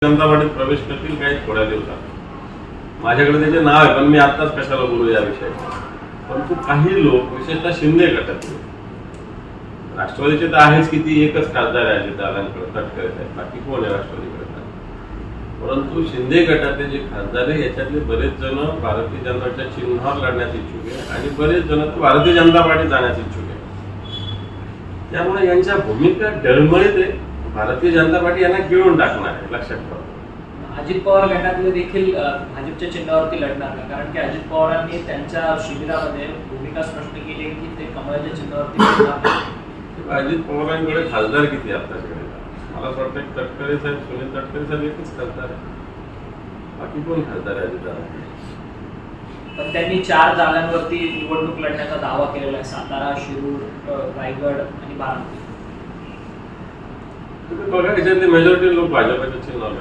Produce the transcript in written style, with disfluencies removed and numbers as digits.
जनता पार्टीत प्रवेश करतील काही थोड्या दिवसात। माझ्याकडे त्याचे नाव आहे, पण मी आत्ताच कशाला बोलू या विषयावर। परंतु काही लोक विशेषतः शिंदे गटातले, राष्ट्रवादीचे तर आहेच किती, एकच खासदार आहे अजितदादांकडे तटकरे आहेत, बाकी कोण आहे राष्ट्रवादीकडे। परंतु शिंदे गटातले जे खासदार आहे याच्यातले बरेच जण भारतीय जनता चिन्हावर लढण्यास इच्छुक आहे आणि बरेच जण भारतीय जनता पार्टीत जाण्यास इच्छुक आहे। त्यामुळे यांच्या भूमिका डळमळीत आहे। भारतीय जनता पार्टी यांना गिळून टाकणार आहे, लक्षात ठेवा। अजित पवार गटातले देखील भाजपच्या चिन्हावरती लढणार का? कारण की अजित पवारांनी त्यांच्या शिबिरामध्ये भूमिका स्पष्ट केली की ते कमळाच्या चिन्हावरती लढणार नाही। अजित पवारांकडे खासदार किती आताकडे? मला असं वाटतं तटकरे साहेब, सुनील तटकरे साहेब एकच खासदार आहे, बाकी कोण खासदार आहे अजितदादा? पण त्यांनी 4 जागांवरती निवडणूक लढण्याचा दावा केलेला आहे, सातारा, शिरूर, रायगड आणि बारामती। तुम्ही बघा याच्यातले मेजॉरिटी लोक भाजपच्या चिन्हावर